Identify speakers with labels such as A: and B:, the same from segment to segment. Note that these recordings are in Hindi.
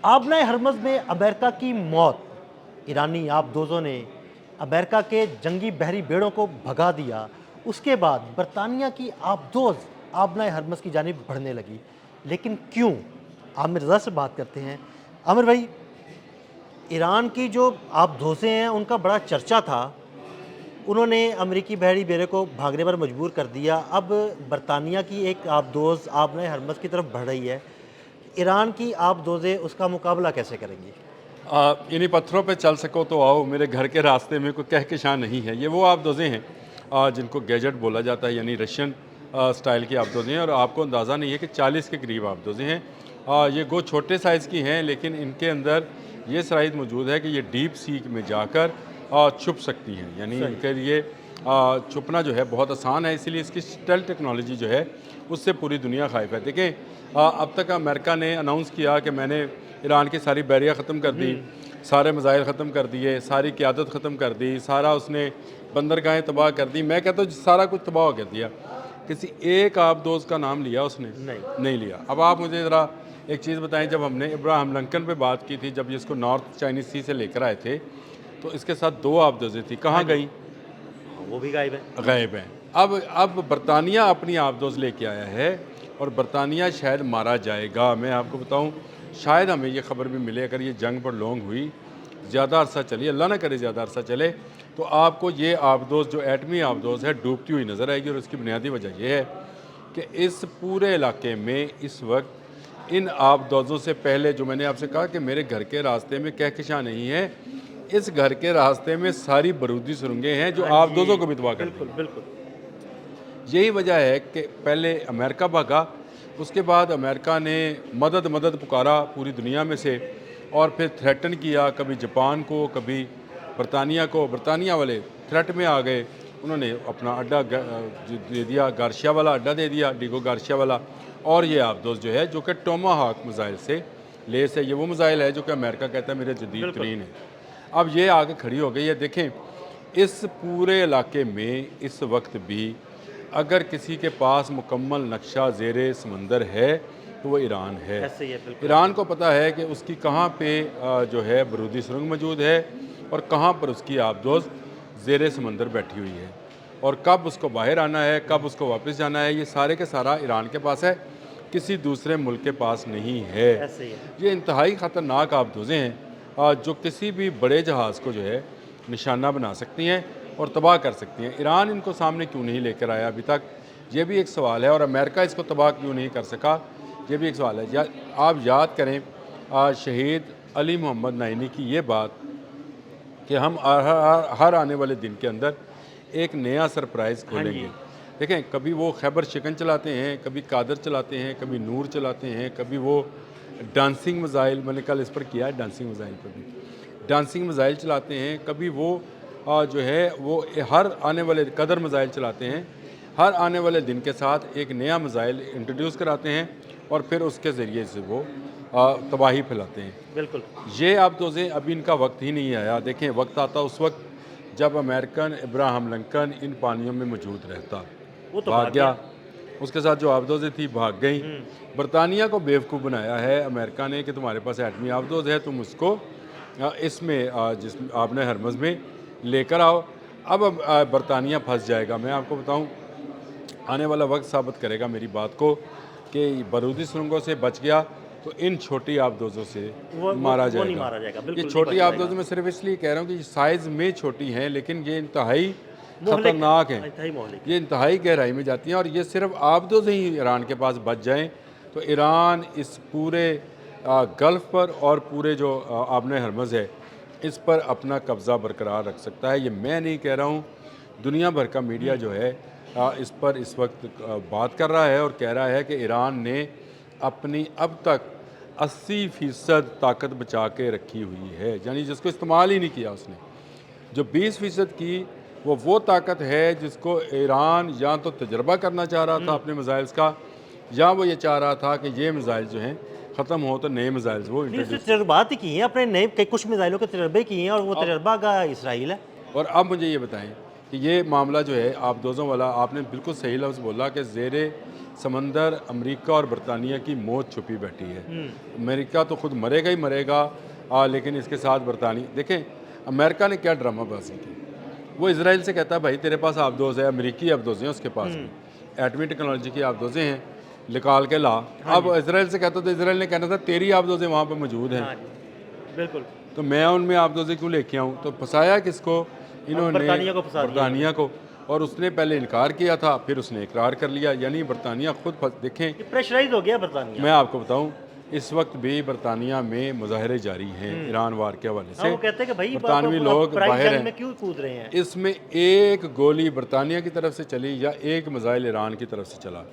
A: आबना हरमज़ में अमेरिका की मौत, ईरानी आबदोज़ों ने अमेरिका के जंगी बहरी बेड़ों को भगा दिया। उसके बाद बरतानिया की आबदोज़ आबना हरमज़ की जानिब बढ़ने लगी। लेकिन क्यों? आमिर रज़ा से बात करते हैं। आमिर भाई, ईरान की जो आबदोज़ें हैं उनका बड़ा चर्चा था। उन्होंने अमेरिकी बहरी बेड़े को भागने पर मजबूर कर दिया। अब बरतानिया की एक आबदोज़ आबना हरमज़ की तरफ बढ़ रही है। ईरान की आबदोज़ें उसका मुकाबला कैसे करेंगी?
B: इन्हीं पत्थरों पे चल सको तो आओ, मेरे घर के रास्ते में कोई कहकशां नहीं है। ये वो आबदोज़ें हैं जिनको गैजेट बोला जाता है, यानी रशियन स्टाइल की आबदोज़ें हैं। और आपको अंदाज़ा नहीं है कि 40 के करीब आबदोज़ें हैं। ये गो छोटे साइज़ की हैं, लेकिन इनके अंदर ये सलाहियत मौजूद है कि ये डीप सी में जाकर छुप सकती हैं। यानी
A: सही।
B: इनके लिए छुपना जो है बहुत आसान है, इसीलिए इसकी स्टेल्थ टेक्नोलॉजी जो है उससे पूरी दुनिया खाइफ है। देखें, अब तक अमेरिका ने अनाउंस किया कि मैंने ईरान की सारी बैरियाँ ख़त्म कर दी, सारे मिज़ाइल ख़त्म कर दिए, सारी क़यादत ख़त्म कर दी, सारा उसने बंदरगाहें तबाह कर दी। मैं कहता हूँ सारा कुछ तबाह कर दिया। किसी एक आबदोज़ का नाम लिया उसने?
A: नहीं।
B: नहीं लिया। अब आप मुझे ज़रा एक चीज़ बताएं, जब हमने इब्राहिम लिंकन पे बात की थी, जब ये इसको नॉर्थ चाइनीज़ सी से लेकर आए थे, तो इसके साथ 2 आबदोज़ें थी,
A: हाँ
B: कहाँ
A: जी।
B: गई?
A: हाँ, वो भी गायब है।
B: गायब हैं। अब बरतानिया अपनी आबदोज़ लेके आया है और बरतानिया शायद मारा जाएगा। मैं आपको बताऊँ, शायद हमें ये खबर भी मिले, अगर ये जंग पर लॉन्ग हुई, ज़्यादा अरसा चली, अल्लाह ना करे ज़्यादा अरसा चले, तो आपको ये आबदोज़ जो एटमी आबदोज़ है डूबती हुई नज़र आएगी। और उसकी बुनियादी वजह यह है कि इस पूरे इलाके में इस वक्त इन आबदोज़ों से पहले, जो मैंने आपसे कहा कि मेरे घर के रास्ते में कहकशां नहीं है, इस घर के रास्ते में सारी बारूदी सुरंगें हैं जो
A: हाँ जी,
B: आबदोज़ों को भी तबाह कर
A: बिल्कुल,
B: देंगी।
A: बिल्कुल।
B: यही वजह है कि पहले अमेरिका भागा, उसके बाद अमेरिका ने मदद मदद पुकारा पूरी दुनिया में से, और फिर थ्रेटन किया, कभी जापान को, कभी बरतानिया को। बरतानिया वाले थ्रेट में आ गए, उन्होंने अपना अड्डा दे दिया, गार्शिया वाला अड्डा दे दिया, डिगो गार्शिया वाला। और ये आबदोज़ जो है, जो कि टोमाहाक मिज़ाइल से लेस है, ये वो मिज़ाइल है जो कि अमेरिका कहता है मेरे जदीद
A: बिल्कुल।
B: तरीन है। अब ये आगे खड़ी हो गई है। देखें, इस पूरे इलाके में इस वक्त भी अगर किसी के पास मुकम्मल नक्शा ज़ेरे समंदर है तो वो ईरान है।
A: ऐसे ही है, बिल्कुल ऐसे
B: ईरान
A: ही।
B: को पता है कि उसकी कहाँ पे जो है बारूदी सुरंग मौजूद है और कहाँ पर उसकी आबदोज़ ज़ेरे समंदर बैठी हुई है, और कब उसको बाहर आना है, कब उसको वापस जाना है, ये सारे के सारा ईरान के पास है, किसी दूसरे मुल्क के पास नहीं है।
A: ऐसे ही है।
B: ये इंतहाई ख़तरनाक आबदोज़ें हैं जो किसी भी बड़े जहाज़ को जो है निशाना बना सकती हैं और तबाह कर सकती हैं। ईरान इनको सामने क्यों नहीं लेकर आया अभी तक, ये भी एक सवाल है। और अमेरिका इसको तबाह क्यों नहीं कर सका, ये भी एक सवाल है। आप याद करें शहीद अली मोहम्मद नाइनी की ये बात कि हम हर आने वाले दिन के अंदर एक नया सरप्राइज़
A: हाँ
B: खोलेंगे।
A: जी।
B: देखें, कभी वो खैबर शिकन चलाते हैं, कभी कादर चलाते हैं, कभी नूर चलाते हैं, कभी वो डांसिंग मिज़ाइल, मैंने कल इस पर किया है डांसिंग मिज़ाइल पर भी, डांसिंग मिज़ाइल चलाते हैं, कभी वो जो है वो हर आने वाले कदर मिज़ाइल चलाते हैं। हर आने वाले दिन के साथ एक नया मिज़ाइल इंट्रोड्यूस कराते हैं और फिर उसके ज़रिए से वो तबाही फैलाते हैं।
A: बिल्कुल।
B: ये आबदोज़ें अभी इनका वक्त ही नहीं आया। देखें, वक्त आता उस वक्त जब अमेरिकन इब्राहिम लिंकन इन पानियों में मौजूद रहता,
A: वो तो
B: भाग
A: भाग गया।
B: गया, उसके साथ जो आबदोज़ें थी भाग गई। बरतानिया को बेवकूफ़ बनाया है अमेरिका ने कि तुम्हारे पास एटमी आबदोज़ है, तुम उसको इसमें जिस आपने हरमज़ में लेकर आओ। अब बरतानिया फंस जाएगा। मैं आपको बताऊं, आने वाला वक्त साबित करेगा मेरी बात को कि बारूदी सुरंगों से बच गया तो इन छोटी आबदोज़ों से मारा
A: वो नहीं
B: जाएगा।
A: मारा जाएगा,
B: ये
A: बिल्कुल नहीं
B: छोटी
A: बच पाएगा।
B: आबदोज़ें मैं सिर्फ इसलिए कह रहा हूँ कि साइज़ में छोटी हैं, लेकिन ये इंतहाई
A: मोहलिक
B: ख़तरनाक हैं।
A: है, इंतहाई मोहलिक है।
B: ये इंतहाई गहराई में जाती हैं, और ये सिर्फ आबदोज़ें ही ईरान के पास बच जाएँ तो ईरान इस पूरे गल्फ़ पर और पूरे जो आबने हरमज़ है इस पर अपना कब्ज़ा बरकरार रख सकता है। ये मैं नहीं कह रहा हूँ, दुनिया भर का मीडिया जो है इस पर इस वक्त बात कर रहा है और कह रहा है कि ईरान ने अपनी अब तक 80% ताकत बचा के रखी हुई है, यानी जिसको इस्तेमाल ही नहीं किया उसने। जो 20% की वो ताकत है जिसको ईरान या तो तजर्बा करना चाह रहा था अपने मिज़ाइल्स का, या वो ये चाह रहा था कि ये मिज़ाइल जो हैं ख़त्म हो तो नए मिज़ाइल्स वो
A: नहीं, उसने
B: इंट्रोड्यूस।
A: तजर्बात ही किए हैं, अपने नए कई कुछ मिसाइलों के तजर्बे किए हैं और वो तजर्बा का इसराइल है।
B: और अब मुझे ये बताएं कि ये मामला जो है आबदोज़ों वाला, आपने बिल्कुल सही लफ्ज़ बोला कि ज़ेरे समंदर अमेरिका और बरतानिया की मौत छुपी बैठी है। अमेरिका तो खुद मरेगा ही मरेगा, लेकिन इसके साथ बरतानिया, देखें अमेरिका ने क्या ड्रामाबाजी की। वो इसराइल से कहता है भाई तेरे पास आबदोज़ है, अमेरिकी आबदोज़ हैं उसके पास भी, एटमी टेक्नोलॉजी की आबदोज़ें हैं, निकाल के ला। अब इसराइल से कहता तो इसराइल ने कहना था तेरी आबदोज़ें वहाँ पर मौजूद हैं,
A: हाँ जी, बिल्कुल।
B: तो मैं उनमें आबदोज़ें क्यों लेके आऊँ। तो फंसाया किसको, इन्होंने
A: बरतानिया को फंसा दिया
B: बरतानिया को। और उसने पहले इनकार किया था, फिर उसने इकरार कर लिया, यानी बरतानिया खुद देखें।
A: ये प्रेशराइज हो गया बरतानिया।
B: मैं आपको बताऊं, इस वक्त भी बरतानिया में मुजाहरे जारी हैं ईरान वार के हवाले
A: हाँ,
B: से।
A: वो कहते हैं कि भाई
B: बरतानवी लोग बाहर हैं,
A: में क्यों कूद रहे हैं।
B: इसमें एक गोली बरतानिया की तरफ से चली या एक मिसाइल ईरान की तरफ से चला,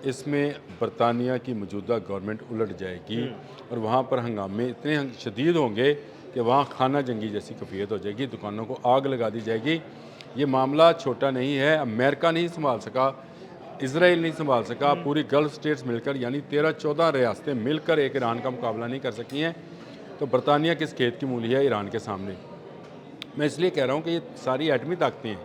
B: इसमें बरतानिया की मौजूदा गवर्नमेंट उलट जाएगी और वहाँ पर हंगामे इतने शदीद होंगे कि वहाँ खाना जंगी जैसी कैफियत हो जाएगी, दुकानों को आग लगा दी जाएगी। ये मामला छोटा नहीं है, अमेरिका नहीं संभाल सका, इसराइल नहीं संभाल सका, पूरी गल्फ स्टेट्स मिलकर यानी 13-14 रियासतें मिलकर एक ईरान का मुकाबला नहीं कर सकी हैं। तो बरतानिया किस खेत की मूली है ईरान के सामने। मैं इसलिए कह रहा हूँ कि ये सारी एटमी ताकतें हैं,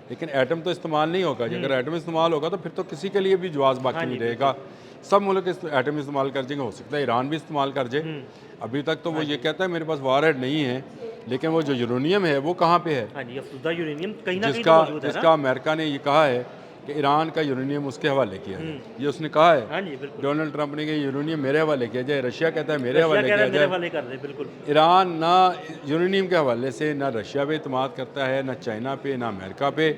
B: लेकिन एटम तो इस्तेमाल नहीं होगा। अगर एटम इस्तेमाल होगा तो फिर तो किसी के लिए भी जवाब बाकी नहीं रहेगा, सब मुल्क एटम इस्तेमाल कर जाएंगे। हो सकता है ईरान भी इस्तेमाल कर जाए। अभी तक तो वो ये कहता है मेरे पास वारहेड नहीं है, लेकिन वो जो यूरेनियम है वो कहाँ पे है,
A: हाँ जी, अफसुदा यूरेनियम कहीं ना कहीं तो मौजूद है ना।
B: जिसका अमेरिका ने ये कहा है कि ईरान का यूरेनियम उसके हवाले किया है, ये उसने कहा है।
A: हाँ जी, बिल्कुल।
B: डोनाल्ड ट्रंप ने कहा यूरेनियम मेरे हवाले किया जाए, रशिया कहता है मेरे हवाले
A: रशिया कह रहा
B: किया
A: है मेरे
B: जाए।
A: हवाले कर दे, बिल्कुल।
B: ईरान ना यूरेनियम के हवाले से ना रशिया पे इतमाद करता है, ना चाइना पे, ना अमेरिका पे।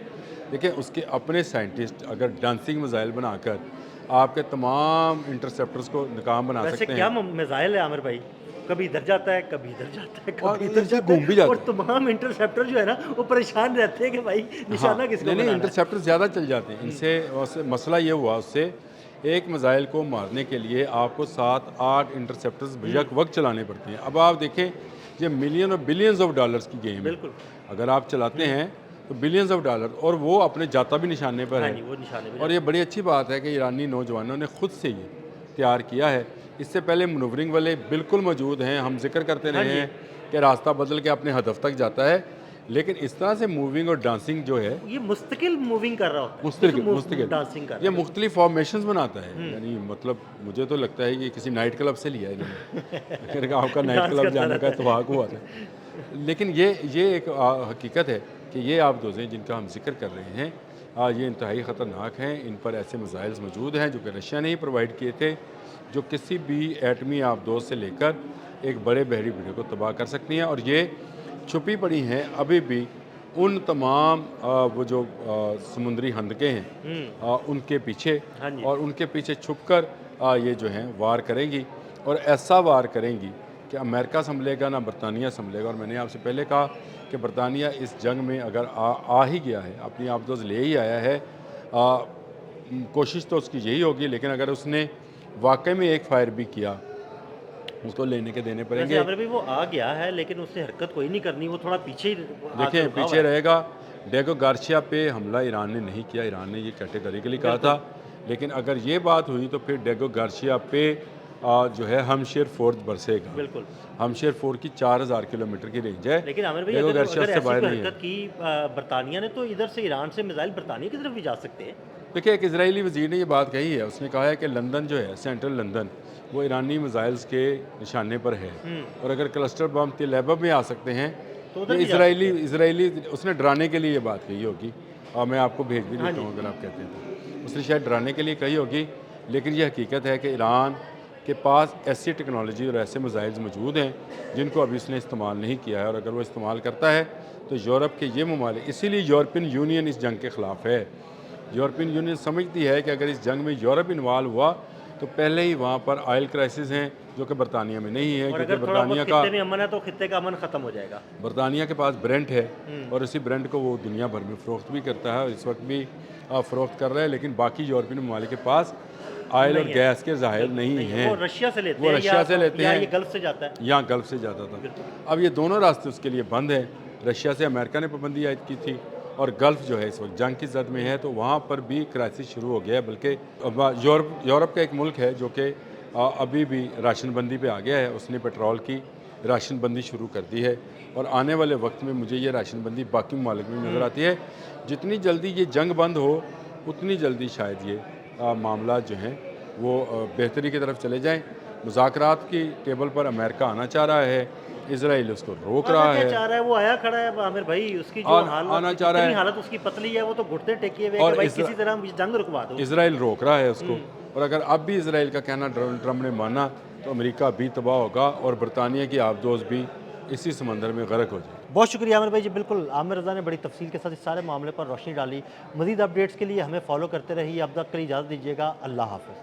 B: देखिए उसके अपने साइंटिस्ट अगर डांसिंग मिसाइल बनाकर आपके तमाम इंटरसेप्टर्स को नाकाम बना
A: वैसे
B: सकते
A: क्या
B: हैं।
A: मिसाइल है आमिर भाई, कभी इधर जाता है, कभी इधर जाता है,
B: और
A: कभी इधर
B: इनसे
A: जाता
B: घूम भी
A: है,
B: जाता
A: और तमाम इंटरसेप्टर जो है ना वो परेशान रहते हैं कि भाई निशाना किसको
B: नहीं,
A: बनाना है।
B: इंटरसेप्टर ज़्यादा चल जाते हैं इनसे। मसला ये हुआ उससे, एक मिसाइल को मारने के लिए आपको 7-8 इंटरसेप्टर्स बेशक वक्त चलाने पड़ते हैं। अब आप देखें ये मिलियन और बिलियंस ऑफ डॉलर्स की गेम है,
A: बिल्कुल।
B: अगर आप चलाते हैं तो बिलियंस ऑफ डॉलर, और वो अपने जाता भी निशाने पर
A: हाँ जी,
B: है।
A: वो निशाने पे
B: और ये बड़ी अच्छी बात है कि ईरानी नौजवानों ने खुद से ये तैयार किया है। इससे पहले मनूवरिंग वाले बिल्कुल मौजूद हैं, हम जिक्र करते रहे हैं कि रास्ता बदल के अपने हदफ तक जाता है, लेकिन इस तरह से मूविंग और डांसिंग जो है
A: ये मुस्तकिल मूविंग कर रहा होता है,
B: मुस्तकिल
A: डांसिंग कर
B: ये मुख्तलिफ फॉर्मेशंस बनाता है। यानी मतलब मुझे तो लगता है कि किसी नाइट क्लब से लिया है इन्होंने। अगर आपका नाइट क्लब जाने का इत्तेफाक हुआ था। लेकिन ये एक हकीकत है कि ये आबदोज़ें जिनका हम जिक्र कर रहे हैं, ये इंतहाई ख़तरनाक हैं। इन पर ऐसे मिसाइल्स मौजूद हैं जो कि रशिया ने ही प्रोवाइड किए थे, जो किसी भी एटमी आबदोज़ से लेकर एक बड़े बहरी बेड़े को तबाह कर सकती हैं। और ये छुपी पड़ी हैं अभी भी उन तमाम वो जो समुद्री हंदके हैं उनके पीछे,
A: हाँ जी।
B: और उनके पीछे छुपकर ये जो हैं वार करेंगी, और ऐसा वार करेंगी कि अमेरिका संभलेगा ना बरतानिया संभलेगा। और मैंने आपसे पहले कहा कि बरतानिया इस जंग में अगर आ ही गया है, अपनी आबदोज़ ले ही आया है, कोशिश तो उसकी यही होगी, लेकिन अगर उसने वाकई में एक फायर भी किया उसको लेने के देने
A: वैसे
B: पड़ेंगे।
A: आमिर भाई वो आ गया है, लेकिन उसने हरकत कोई नहीं करनी, वो थोड़ा पीछे ही आके
B: देखिए
A: रुका हुआ
B: पीछे
A: है।
B: रहेगा। डेगो गार्सिया पे हमला ईरान ने नहीं किया, ईरान ने ये कैटेगरिकली कहा था। लेकिन अगर ये बात हुई तो फिर डेगो गार्सिया पे जो है हमशेर फोर्स बरसेगा।
A: बिल्कुल।
B: हमशेर फोर्स की 4000 किलोमीटर की रेंज है।
A: लेकिन आमिर भाई
B: डेगो
A: अगर
B: गार्सिया
A: अगर
B: से
A: ऐसी
B: बाहर
A: कोई
B: नहीं है।
A: हरकत की बरतानिया ने, तो इधर से ईरान से मिसाइल बरतानिया की तरफ भी जा सकते हैं।
B: देखिए एक इजरायली वजीर ने ये बात कही है, उसने कहा है कि लंदन जो है, सेंट्रल लंदन, वो ईरानी मिसाइल्स के निशाने पर है, और अगर क्लस्टर बम तेल एबब में आ सकते हैं
A: तो
B: तो
A: उधर भी जा
B: इजरायली उसने डराने के लिए ये बात कही होगी, और मैं आपको भेज भी देता हूँ अगर आप कहते हैं तो। उसने शायद डराने के लिए कही होगी, लेकिन ये हकीकत है कि ईरान के पास ऐसी टेक्नोलॉजी और ऐसे मिसाइल्स मौजूद हैं जिनको अभी उसने इस्तेमाल नहीं किया है। और अगर वो इस्तेमाल करता है तो यूरोप के ये ममालिक, इसीलिए यूरोपियन यूनियन इस जंग के ख़िलाफ़ है। यूरोपियन यूनियन समझती है कि अगर इस जंग में यूरोप इन्वॉल्व हुआ तो पहले ही वहाँ पर ऑयल क्राइसिस हैं जो कि बरतानिया में नहीं है,
A: और
B: क्योंकि
A: अगर थोड़ा बहुत खित्ते में अमन है तो खित्ते का अमन खत्म हो जाएगा।
B: बरतानिया के पास ब्रेंट है, और इसी ब्रेंट को वो दुनिया भर में फ़रोख्त भी करता है, और इस वक्त भी फ़रोख्त कर रहा है। लेकिन बाकी यूरोपियन ममालिक के पास ऑयल और गैस के ज़ाहिर नहीं हैं।
A: वो रशिया से लेते
B: वो
A: हैं,
B: रशिया से लेते हैं,
A: ये गल्फ से जाता है।
B: यहाँ गल्फ से जाता था। अब ये दोनों रास्ते उसके लिए बंद हैं। रशिया से अमेरिका ने पाबंदी आयद की थी, और गल्फ जो है इस वक्त जंग की जद में है, तो वहाँ पर भी क्राइसिस शुरू हो गया है। बल्कि यूरोप का एक मुल्क है जो कि अभी भी राशनबंदी पे आ गया है, उसने पेट्रोल की राशनबंदी शुरू कर दी है, और आने वाले वक्त में मुझे ये राशनबंदी बाकी ममालिक में नज़र आती है। जितनी जल्दी ये जंग बंद हो उतनी जल्दी शायद ये मामला जो हैं वो बेहतरी की तरफ चले जाएं। मुज़ाकरात की टेबल पर अमेरिका आना चाह रहा है, इसराइल उसको रोक रहा
A: क्या
B: है
A: चाह रहा है, वो आया खड़ा है आमिर भाई, उसकी जो
B: आना चाह रहा
A: इतनी
B: है
A: हालत उसकी पतली है, वो तो घुटने टेके हुए है
B: और
A: कि भाई
B: इसरा-
A: किसी तरह जंग रुकवा दो।
B: इसराइल रोक रहा है उसको। और अगर अब भी इसराइल का कहना ट्रम्प ने माना तो अमेरिका भी तबाह होगा और बरतानिया की आबदोज़ भी इसी समंदर में गर्क हो जाए।
A: बहुत शुक्रिया आमिर भाई जी, बिल्कुल आमिर रज़ा ने बड़ी तफसील के साथ इस सारे मामले पर रोशनी डाली। मज़ीद अपडेट्स के लिए हमें फॉलो करते रहिए। अब तक के लिए इजाज़त दीजिएगा, अल्लाह हाफ़िज़।